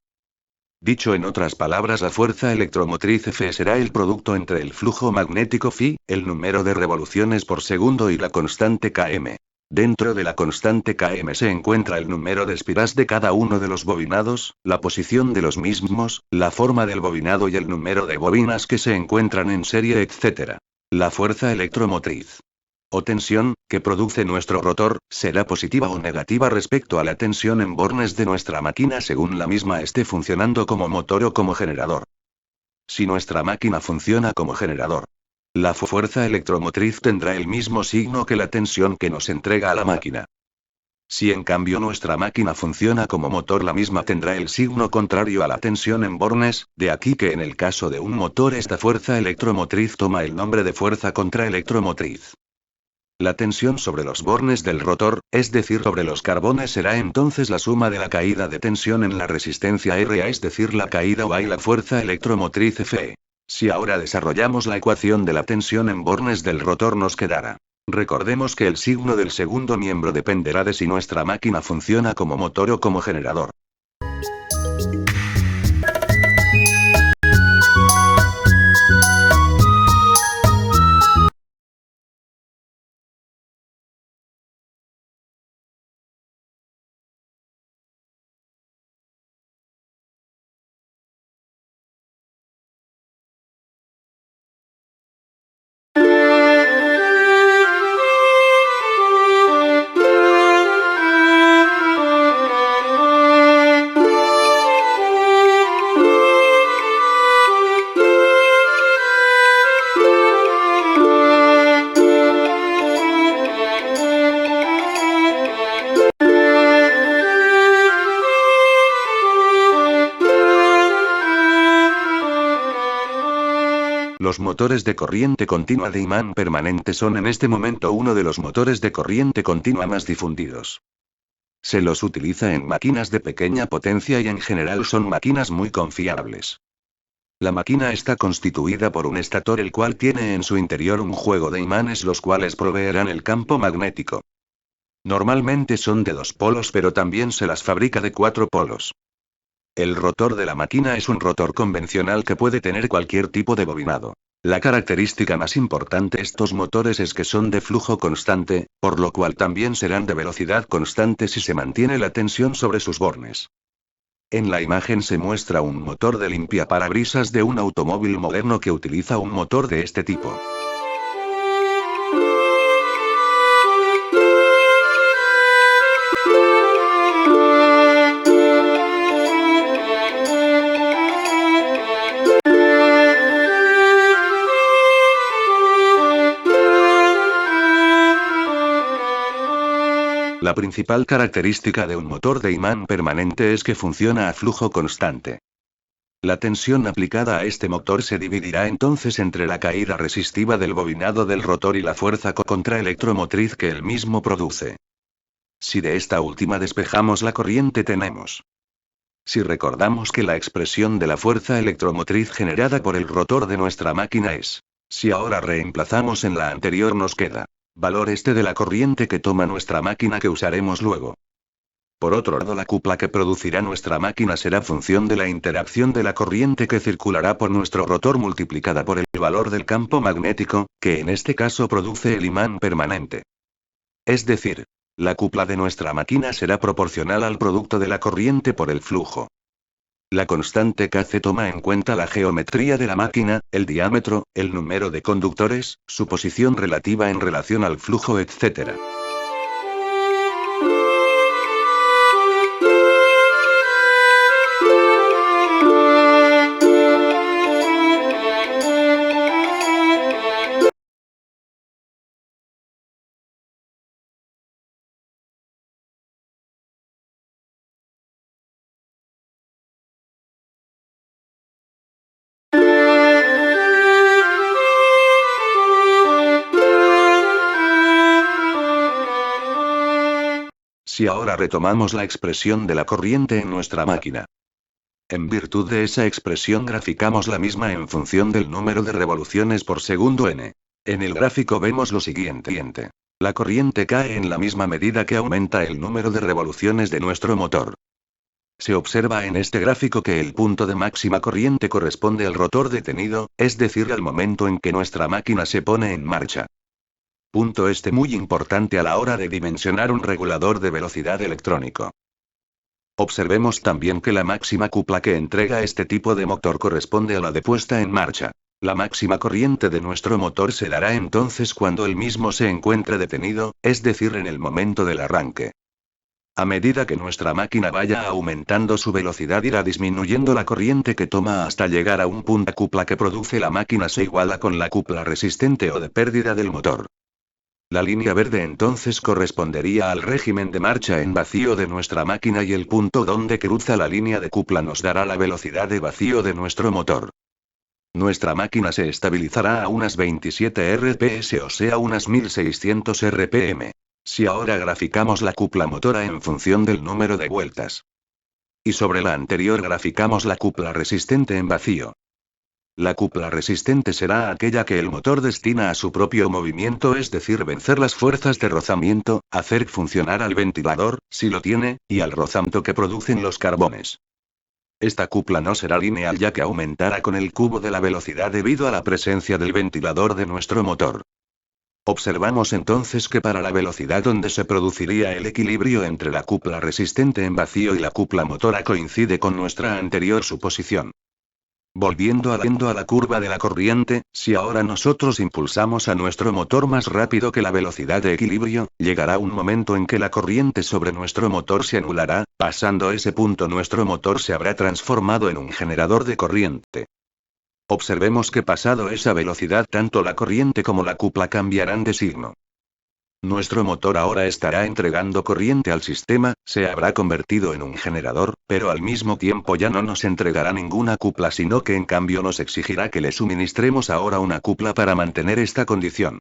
Speaker 1: Dicho en otras palabras, la fuerza electromotriz F será el producto entre el flujo magnético Φ, el número de revoluciones por segundo, y la constante Km. Dentro de la constante Km se encuentra el número de espiras de cada uno de los bobinados, la posición de los mismos, la forma del bobinado y el número de bobinas que se encuentran en serie, etc. La fuerza electromotriz o tensión, que produce nuestro rotor, será positiva o negativa respecto a la tensión en bornes de nuestra máquina según la misma esté funcionando como motor o como generador. Si nuestra máquina funciona como generador, la fuerza electromotriz tendrá el mismo signo que la tensión que nos entrega a la máquina. Si en cambio nuestra máquina funciona como motor, la misma tendrá el signo contrario a la tensión en bornes, de aquí que en el caso de un motor esta fuerza electromotriz toma el nombre de fuerza contraelectromotriz. La tensión sobre los bornes del rotor, es decir, sobre los carbones, será entonces la suma de la caída de tensión en la resistencia RA, es decir, la caída UA, y la fuerza electromotriz Fe. Si ahora desarrollamos la ecuación de la tensión en bornes del rotor, nos quedará. Recordemos que el signo del segundo miembro dependerá de si nuestra máquina funciona como motor o como generador. Los motores de corriente continua de imán permanente son en este momento uno de los motores de corriente continua más difundidos. Se los utiliza en máquinas de pequeña potencia y en general son máquinas muy confiables. La máquina está constituida por un estator, el cual tiene en su interior un juego de imanes, los cuales proveerán el campo magnético. Normalmente son de 2 polos, pero también se las fabrica de 4 polos. El rotor de la máquina es un rotor convencional que puede tener cualquier tipo de bobinado. La característica más importante de estos motores es que son de flujo constante, por lo cual también serán de velocidad constante si se mantiene la tensión sobre sus bornes. En la imagen se muestra un motor de limpiaparabrisas de un automóvil moderno que utiliza un motor de este tipo. La principal característica de un motor de imán permanente es que funciona a flujo constante. La tensión aplicada a este motor se dividirá entonces entre la caída resistiva del bobinado del rotor y la fuerza contraelectromotriz que el mismo produce. Si de esta última despejamos la corriente tenemos. Si recordamos que la expresión de la fuerza electromotriz generada por el rotor de nuestra máquina es. Si ahora reemplazamos en la anterior nos queda. Valor este de la corriente que toma nuestra máquina que usaremos luego. Por otro lado, la cupla que producirá nuestra máquina será función de la interacción de la corriente que circulará por nuestro rotor multiplicada por el valor del campo magnético, que en este caso produce el imán permanente. Es decir, la cupla de nuestra máquina será proporcional al producto de la corriente por el flujo. La constante Kc toma en cuenta la geometría de la máquina, el diámetro, el número de conductores, su posición relativa en relación al flujo, etc. Si ahora retomamos la expresión de la corriente en nuestra máquina. En virtud de esa expresión graficamos la misma en función del número de revoluciones por segundo n. En el gráfico vemos lo siguiente. La corriente cae en la misma medida que aumenta el número de revoluciones de nuestro motor. Se observa en este gráfico que el punto de máxima corriente corresponde al rotor detenido, es decir, al momento en que nuestra máquina se pone en marcha. Punto este muy importante a la hora de dimensionar un regulador de velocidad electrónico. Observemos también que la máxima cupla que entrega este tipo de motor corresponde a la de puesta en marcha. La máxima corriente de nuestro motor se dará entonces cuando el mismo se encuentre detenido, es decir, en el momento del arranque. A medida que nuestra máquina vaya aumentando su velocidad irá disminuyendo la corriente que toma hasta llegar a un punto. La cupla que produce la máquina se iguala con la cupla resistente o de pérdida del motor. La línea verde entonces correspondería al régimen de marcha en vacío de nuestra máquina y el punto donde cruza la línea de cupla nos dará la velocidad de vacío de nuestro motor. Nuestra máquina se estabilizará a unas 27 RPS, o sea unas 1600 RPM. Si ahora graficamos la cupla motora en función del número de vueltas. Y sobre la anterior graficamos la cupla resistente en vacío. La cupla resistente será aquella que el motor destina a su propio movimiento, es decir, vencer las fuerzas de rozamiento, hacer funcionar al ventilador, si lo tiene, y al rozamiento que producen los carbones. Esta cupla no será lineal ya que aumentará con el cubo de la velocidad debido a la presencia del ventilador de nuestro motor. Observamos entonces que para la velocidad donde se produciría el equilibrio entre la cupla resistente en vacío y la cupla motora coincide con nuestra anterior suposición. Volviendo a la curva de la corriente, si ahora nosotros impulsamos a nuestro motor más rápido que la velocidad de equilibrio, llegará un momento en que la corriente sobre nuestro motor se anulará, pasando ese punto nuestro motor se habrá transformado en un generador de corriente. Observemos que pasado esa velocidad tanto la corriente como la cupla cambiarán de signo. Nuestro motor ahora estará entregando corriente al sistema, se habrá convertido en un generador, pero al mismo tiempo ya no nos entregará ninguna cupla, sino que en cambio nos exigirá que le suministremos ahora una cupla para mantener esta condición.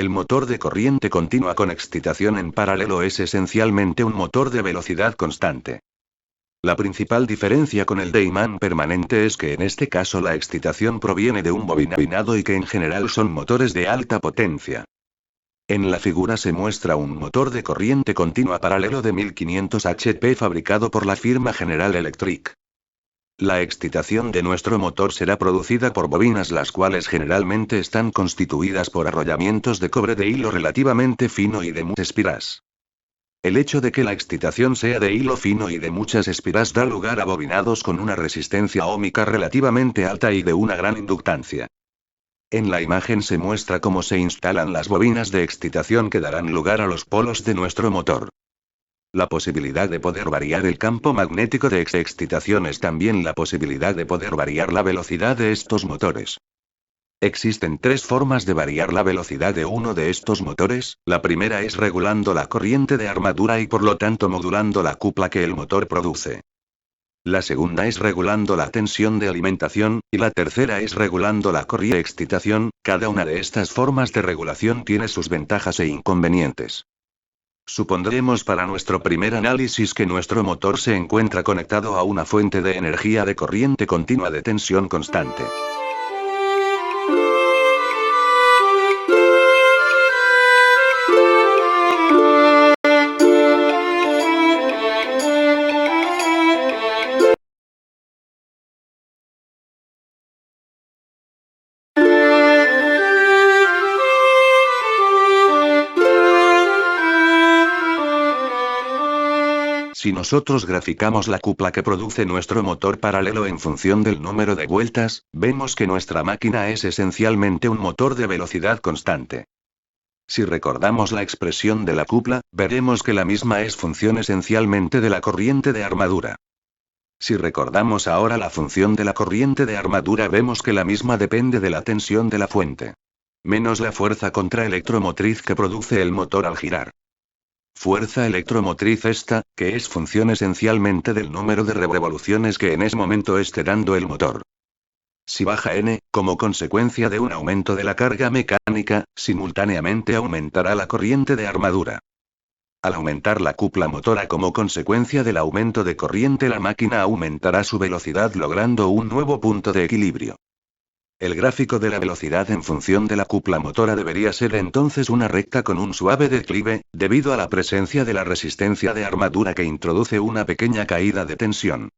Speaker 1: El motor de corriente continua con excitación en paralelo es esencialmente un motor de velocidad constante. La principal diferencia con el de imán permanente es que en este caso la excitación proviene de un bobinado y que en general son motores de alta potencia. En la figura se muestra un motor de corriente continua paralelo de 1500 HP fabricado por la firma General Electric. La excitación de nuestro motor será producida por bobinas, las cuales generalmente están constituidas por arrollamientos de cobre de hilo relativamente fino y de muchas espiras. El hecho de que la excitación sea de hilo fino y de muchas espiras da lugar a bobinados con una resistencia óhmica relativamente alta y de una gran inductancia. En la imagen se muestra cómo se instalan las bobinas de excitación que darán lugar a los polos de nuestro motor. La posibilidad de poder variar el campo magnético de excitación es también la posibilidad de poder variar la velocidad de estos motores. Existen tres formas de variar la velocidad de uno de estos motores. La primera es regulando la corriente de armadura y por lo tanto modulando la cupla que el motor produce. La segunda es regulando la tensión de alimentación, y la tercera es regulando la corriente de excitación. Cada una de estas formas de regulación tiene sus ventajas e inconvenientes. Supondremos para nuestro primer análisis que nuestro motor se encuentra conectado a una fuente de energía de corriente continua de tensión constante. Si nosotros graficamos la cupla que produce nuestro motor paralelo en función del número de vueltas, vemos que nuestra máquina es esencialmente un motor de velocidad constante. Si recordamos la expresión de la cupla, veremos que la misma es función esencialmente de la corriente de armadura. Si recordamos ahora la función de la corriente de armadura, vemos que la misma depende de la tensión de la fuente. Menos la fuerza contraelectromotriz que produce el motor al girar. Fuerza electromotriz esta, que es función esencialmente del número de revoluciones que en ese momento esté dando el motor. Si baja N, como consecuencia de un aumento de la carga mecánica, simultáneamente aumentará la corriente de armadura. Al aumentar la cupla motora como consecuencia del aumento de corriente, la máquina aumentará su velocidad logrando un nuevo punto de equilibrio. El gráfico de la velocidad en función de la cupla motora debería ser entonces una recta con un suave declive, debido a la presencia de la resistencia de armadura que introduce una pequeña caída de tensión.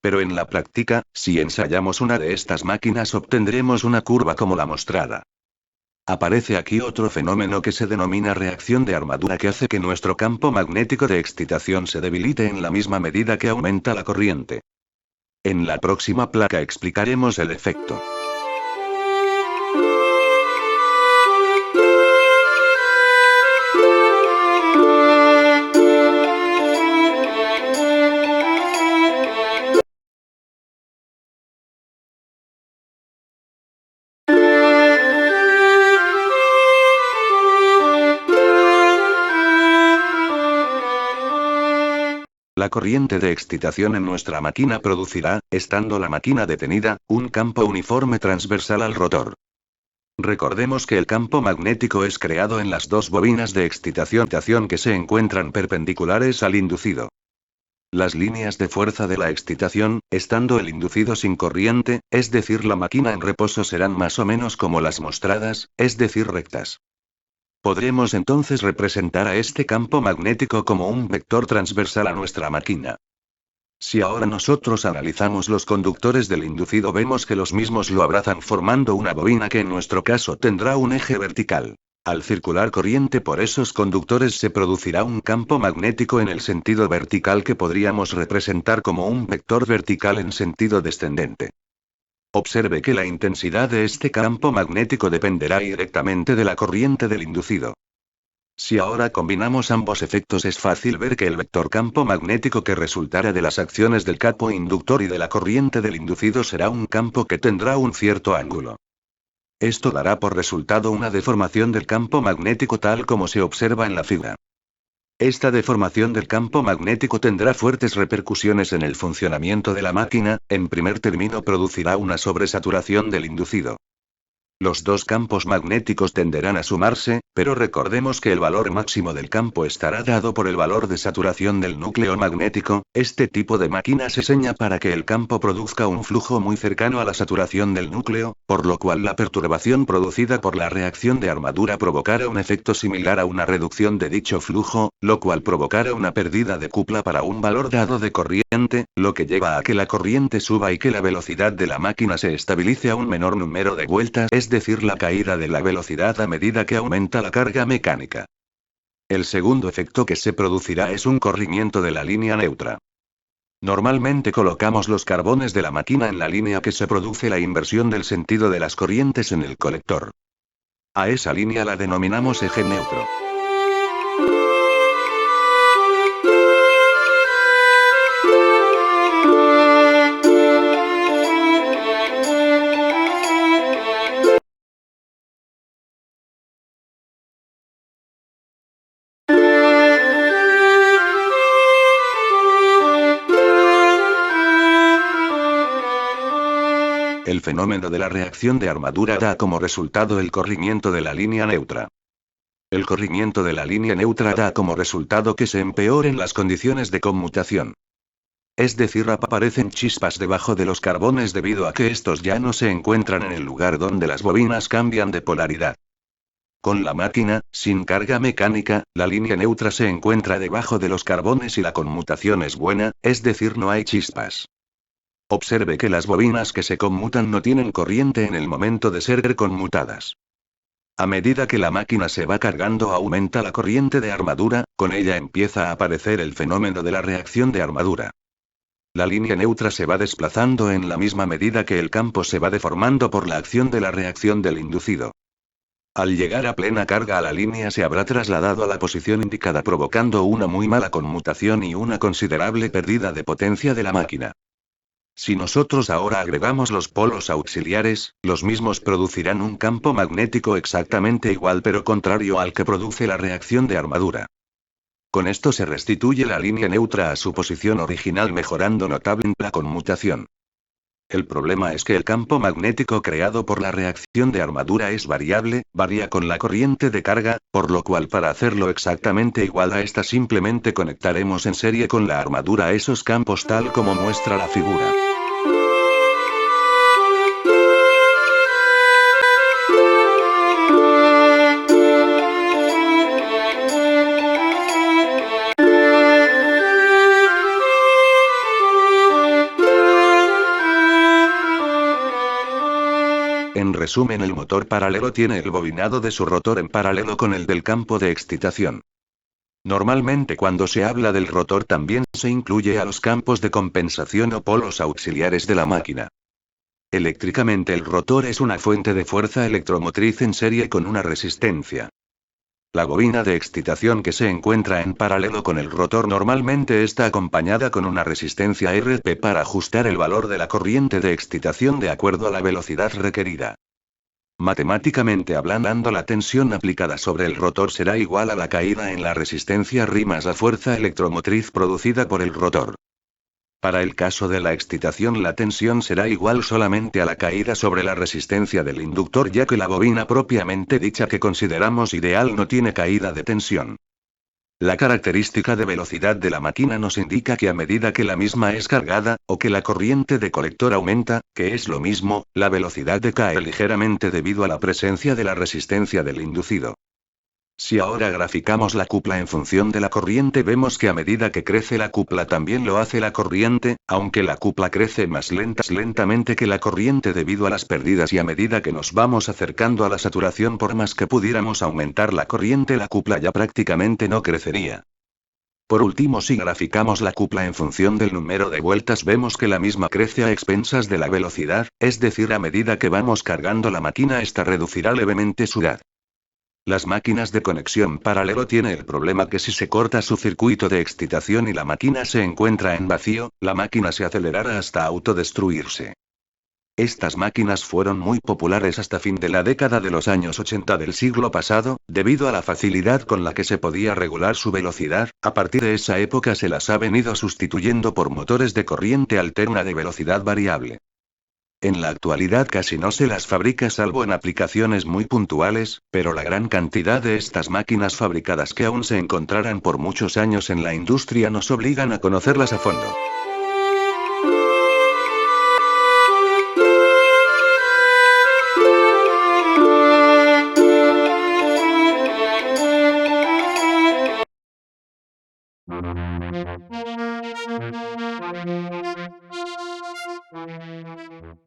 Speaker 1: Pero en la práctica, si ensayamos una de estas máquinas obtendremos una curva como la mostrada. Aparece aquí otro fenómeno que se denomina reacción de armadura, que hace que nuestro campo magnético de excitación se debilite en la misma medida que aumenta la corriente. En la próxima placa explicaremos el efecto. La corriente de excitación en nuestra máquina producirá, estando la máquina detenida, un campo uniforme transversal al rotor. Recordemos que el campo magnético es creado en las dos bobinas de excitación que se encuentran perpendiculares al inducido. Las líneas de fuerza de la excitación, estando el inducido sin corriente, es decir, la máquina en reposo, serán más o menos como las mostradas, es decir, rectas. Podremos entonces representar a este campo magnético como un vector transversal a nuestra máquina. Si ahora nosotros analizamos los conductores del inducido, vemos que los mismos lo abrazan formando una bobina que en nuestro caso tendrá un eje vertical. Al circular corriente por esos conductores se producirá un campo magnético en el sentido vertical que podríamos representar como un vector vertical en sentido descendente. Observe que la intensidad de este campo magnético dependerá directamente de la corriente del inducido. Si ahora combinamos ambos efectos, es fácil ver que el vector campo magnético que resultará de las acciones del campo inductor y de la corriente del inducido será un campo que tendrá un cierto ángulo. Esto dará por resultado una deformación del campo magnético tal como se observa en la figura. Esta deformación del campo magnético tendrá fuertes repercusiones en el funcionamiento de la máquina. En primer término, producirá una sobresaturación del inducido. Los dos campos magnéticos tenderán a sumarse, pero recordemos que el valor máximo del campo estará dado por el valor de saturación del núcleo magnético. Este tipo de máquina se diseña para que el campo produzca un flujo muy cercano a la saturación del núcleo, por lo cual la perturbación producida por la reacción de armadura provocará un efecto similar a una reducción de dicho flujo, lo cual provocará una pérdida de cupla para un valor dado de corriente, lo que lleva a que la corriente suba y que la velocidad de la máquina se estabilice a un menor número de vueltas, es decir, la caída de la velocidad a medida que aumenta la carga mecánica. El segundo efecto que se producirá es un corrimiento de la línea neutra. Normalmente colocamos los carbones de la máquina en la línea que se produce la inversión del sentido de las corrientes en el colector. A esa línea la denominamos eje neutro. El fenómeno de la reacción de armadura da como resultado el corrimiento de la línea neutra. El corrimiento de la línea neutra da como resultado que se empeoren las condiciones de conmutación. Es decir, aparecen chispas debajo de los carbones debido a que estos ya no se encuentran en el lugar donde las bobinas cambian de polaridad. Con la máquina, sin carga mecánica, la línea neutra se encuentra debajo de los carbones y la conmutación es buena, es decir, no hay chispas. Observe que las bobinas que se conmutan no tienen corriente en el momento de ser conmutadas. A medida que la máquina se va cargando aumenta la corriente de armadura, con ella empieza a aparecer el fenómeno de la reacción de armadura. La línea neutra se va desplazando en la misma medida que el campo se va deformando por la acción de la reacción del inducido. Al llegar a plena carga la línea se habrá trasladado a la posición indicada provocando una muy mala conmutación y una considerable pérdida de potencia de la máquina. Si nosotros ahora agregamos los polos auxiliares, los mismos producirán un campo magnético exactamente igual pero contrario al que produce la reacción de armadura. Con esto se restituye la línea neutra a su posición original mejorando notablemente la conmutación. El problema es que el campo magnético creado por la reacción de armadura es variable, varía con la corriente de carga, por lo cual para hacerlo exactamente igual a esta simplemente conectaremos en serie con la armadura esos campos tal como muestra la figura. En resumen, el motor paralelo tiene el bobinado de su rotor en paralelo con el del campo de excitación. Normalmente cuando se habla del rotor también se incluye a los campos de compensación o polos auxiliares de la máquina. Eléctricamente el rotor es una fuente de fuerza electromotriz en serie con una resistencia. La bobina de excitación que se encuentra en paralelo con el rotor normalmente está acompañada con una resistencia RP para ajustar el valor de la corriente de excitación de acuerdo a la velocidad requerida. Matemáticamente hablando, la tensión aplicada sobre el rotor será igual a la caída en la resistencia R más la fuerza electromotriz producida por el rotor. Para el caso de la excitación la tensión será igual solamente a la caída sobre la resistencia del inductor ya que la bobina propiamente dicha que consideramos ideal no tiene caída de tensión. La característica de velocidad de la máquina nos indica que a medida que la misma es cargada, o que la corriente de colector aumenta, que es lo mismo, la velocidad decae ligeramente debido a la presencia de la resistencia del inducido. Si ahora graficamos la cupla en función de la corriente vemos que a medida que crece la cupla también lo hace la corriente, aunque la cupla crece más lentamente que la corriente debido a las pérdidas y a medida que nos vamos acercando a la saturación por más que pudiéramos aumentar la corriente la cupla ya prácticamente no crecería. Por último, si graficamos la cupla en función del número de vueltas vemos que la misma crece a expensas de la velocidad, es decir a medida que vamos cargando la máquina esta reducirá levemente su edad. Las máquinas de conexión paralelo tienen el problema que si se corta su circuito de excitación y la máquina se encuentra en vacío, la máquina se acelerará hasta autodestruirse. Estas máquinas fueron muy populares hasta fin de la década de los años 80 del siglo pasado, debido a la facilidad con la que se podía regular su velocidad. A partir de esa época se las ha venido sustituyendo por motores de corriente alterna de velocidad variable. En la actualidad casi no se las fabrica salvo en aplicaciones muy puntuales, pero la gran cantidad de estas máquinas fabricadas que aún se encontrarán por muchos años en la industria nos obligan a conocerlas a fondo.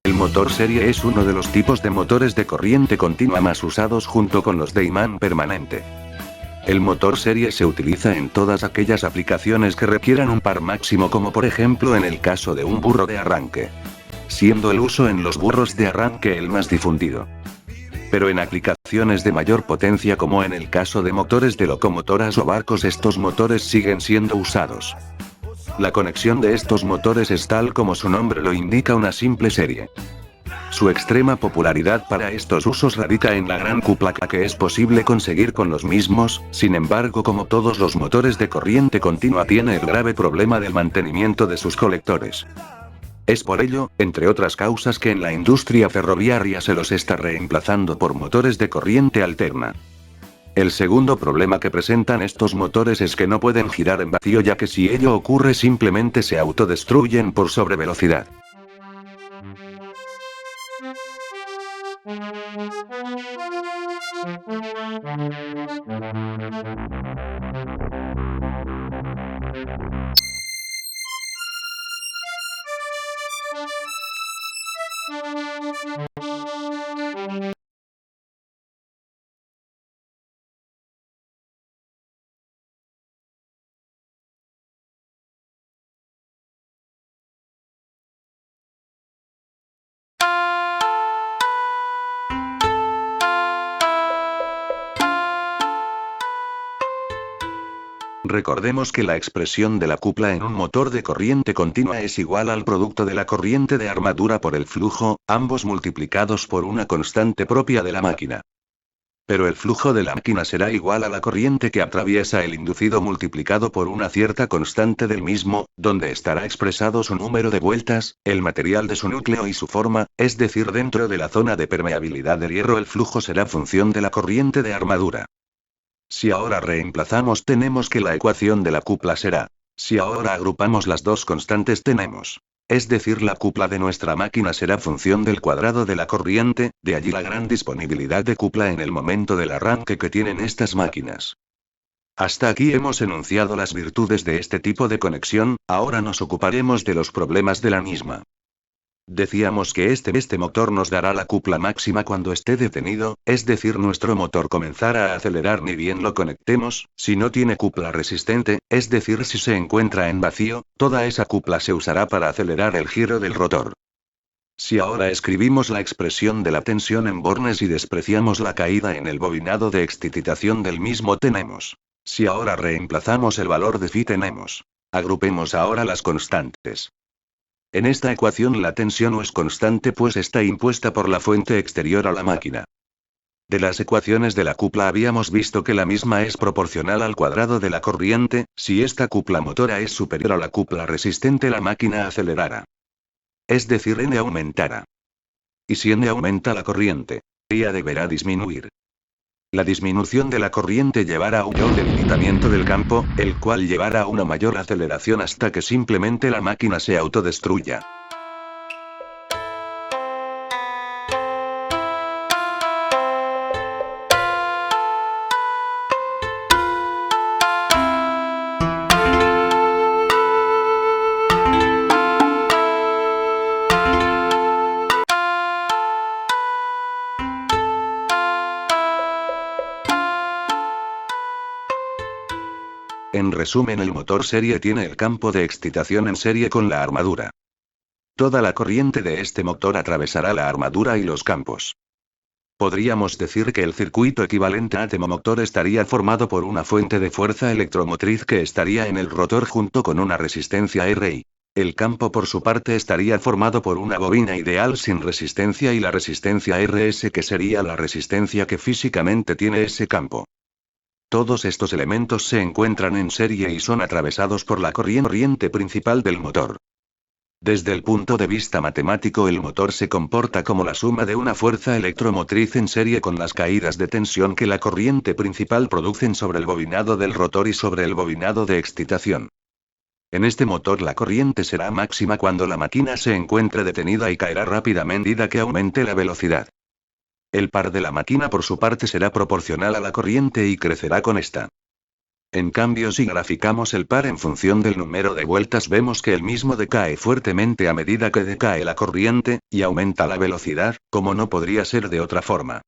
Speaker 1: El motor serie es uno de los tipos de motores de corriente continua más usados junto con los de imán permanente. El motor serie se utiliza en todas aquellas aplicaciones que requieran un par máximo, como por ejemplo en el caso de un burro de arranque, siendo el uso en los burros de arranque el más difundido. Pero en aplicaciones de mayor potencia, como en el caso de motores de locomotoras o barcos, estos motores siguen siendo usados. La conexión de estos motores es tal como su nombre lo indica, una simple serie. Su extrema popularidad para estos usos radica en la gran cupla que es posible conseguir con los mismos. Sin embargo, como todos los motores de corriente continua, tiene el grave problema del mantenimiento de sus colectores. Es por ello, entre otras causas, que en la industria ferroviaria se los está reemplazando por motores de corriente alterna. El segundo problema que presentan estos motores es que no pueden girar en vacío, ya que si ello ocurre simplemente se autodestruyen por sobrevelocidad. Recordemos que la expresión de la cupla en un motor de corriente continua es igual al producto de la corriente de armadura por el flujo, ambos multiplicados por una constante propia de la máquina. Pero el flujo de la máquina será igual a la corriente que atraviesa el inducido multiplicado por una cierta constante del mismo, donde estará expresado su número de vueltas, el material de su núcleo y su forma, es decir, dentro de la zona de permeabilidad del hierro el flujo será función de la corriente de armadura. Si ahora reemplazamos, tenemos que la ecuación de la cupla será. Si ahora agrupamos las dos constantes, tenemos. Es decir, la cupla de nuestra máquina será función del cuadrado de la corriente, de allí la gran disponibilidad de cupla en el momento del arranque que tienen estas máquinas. Hasta aquí hemos enunciado las virtudes de este tipo de conexión, ahora nos ocuparemos de los problemas de la misma. Decíamos que este motor nos dará la cupla máxima cuando esté detenido, es decir, nuestro motor comenzará a acelerar ni bien lo conectemos. Si no tiene cupla resistente, es decir, si se encuentra en vacío, toda esa cupla se usará para acelerar el giro del rotor. Si ahora escribimos la expresión de la tensión en bornes y despreciamos la caída en el bobinado de excitación del mismo, tenemos. Si ahora reemplazamos el valor de phi, tenemos. Agrupemos ahora las constantes. En esta ecuación la tensión no es constante, pues está impuesta por la fuente exterior a la máquina. De las ecuaciones de la cupla habíamos visto que la misma es proporcional al cuadrado de la corriente. Si esta cupla motora es superior a la cupla resistente, la máquina acelerará. Es decir, N aumentará. Y si N aumenta, la corriente I deberá disminuir. La disminución de la corriente llevará a un mayor debilitamiento del campo, el cual llevará a una mayor aceleración hasta que simplemente la máquina se autodestruya. En resumen, el motor serie tiene el campo de excitación en serie con la armadura. Toda la corriente de este motor atravesará la armadura y los campos. Podríamos decir que el circuito equivalente a motor estaría formado por una fuente de fuerza electromotriz que estaría en el rotor junto con una resistencia RI. El campo por su parte estaría formado por una bobina ideal sin resistencia y la resistencia RS, que sería la resistencia que físicamente tiene ese campo. Todos estos elementos se encuentran en serie y son atravesados por la corriente principal del motor. Desde el punto de vista matemático, el motor se comporta como la suma de una fuerza electromotriz en serie con las caídas de tensión que la corriente principal producen sobre el bobinado del rotor y sobre el bobinado de excitación. En este motor la corriente será máxima cuando la máquina se encuentre detenida y caerá rápidamente a medida que aumente la velocidad. El par de la máquina por su parte será proporcional a la corriente y crecerá con esta. En cambio, si graficamos el par en función del número de vueltas, vemos que el mismo decae fuertemente a medida que decae la corriente, y aumenta la velocidad, como no podría ser de otra forma.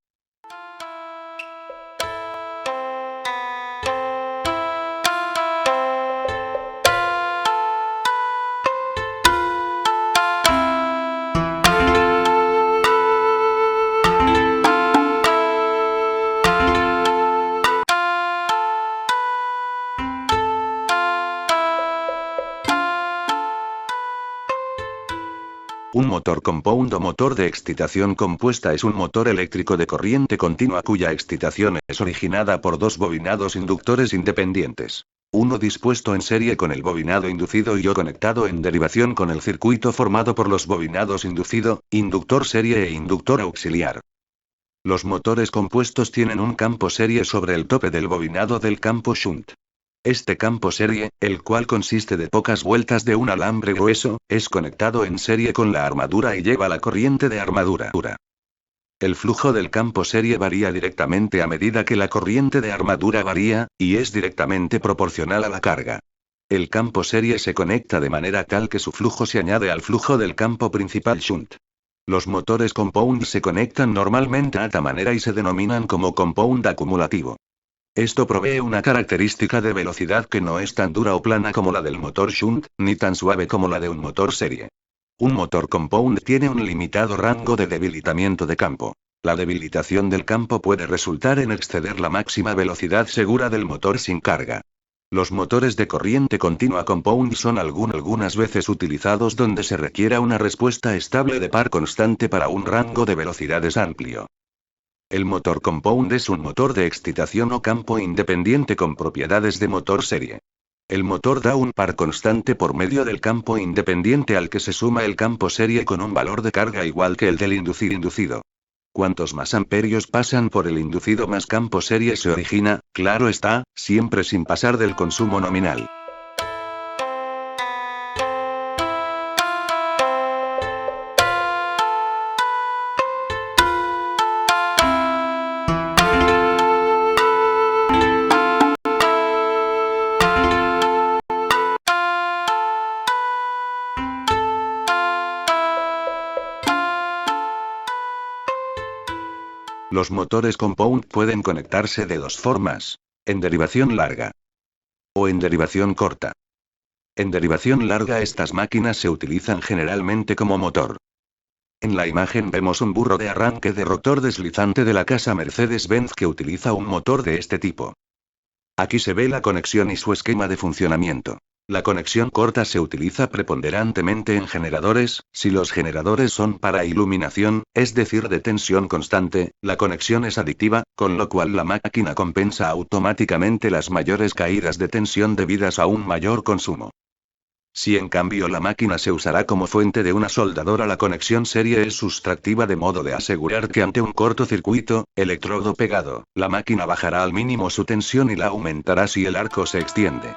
Speaker 1: Un motor compound o motor de excitación compuesta es un motor eléctrico de corriente continua cuya excitación es originada por dos bobinados inductores independientes. Uno dispuesto en serie con el bobinado inducido y otro conectado en derivación con el circuito formado por los bobinados inducido, inductor serie e inductor auxiliar. Los motores compuestos tienen un campo serie sobre el tope del bobinado del campo shunt. Este campo serie, el cual consiste de pocas vueltas de un alambre grueso, es conectado en serie con la armadura y lleva la corriente de armadura. El flujo del campo serie varía directamente a medida que la corriente de armadura varía, y es directamente proporcional a la carga. El campo serie se conecta de manera tal que su flujo se añade al flujo del campo principal shunt. Los motores compound se conectan normalmente de esta manera y se denominan como compound acumulativo. Esto provee una característica de velocidad que no es tan dura o plana como la del motor shunt, ni tan suave como la de un motor serie. Un motor compound tiene un limitado rango de debilitamiento de campo. La debilitación del campo puede resultar en exceder la máxima velocidad segura del motor sin carga. Los motores de corriente continua compound son algunas veces utilizados donde se requiera una respuesta estable de par constante para un rango de velocidades amplio. El motor compound es un motor de excitación o campo independiente con propiedades de motor serie. El motor da un par constante por medio del campo independiente al que se suma el campo serie con un valor de carga igual que el del inducido. Cuantos más amperios pasan por el inducido más campo serie se origina, claro está, siempre sin pasar del consumo nominal. Los motores compound pueden conectarse de dos formas: en derivación larga o en derivación corta. En derivación larga estas máquinas se utilizan generalmente como motor. En la imagen vemos un burro de arranque de rotor deslizante de la casa Mercedes-Benz que utiliza un motor de este tipo. Aquí se ve la conexión y su esquema de funcionamiento. La conexión corta se utiliza preponderantemente en generadores. Si los generadores son para iluminación, es decir de tensión constante, la conexión es aditiva, con lo cual la máquina compensa automáticamente las mayores caídas de tensión debidas a un mayor consumo. Si en cambio la máquina se usará como fuente de una soldadora, la conexión serie es sustractiva de modo de asegurar que ante un cortocircuito, electrodo pegado, la máquina bajará al mínimo su tensión y la aumentará si el arco se extiende.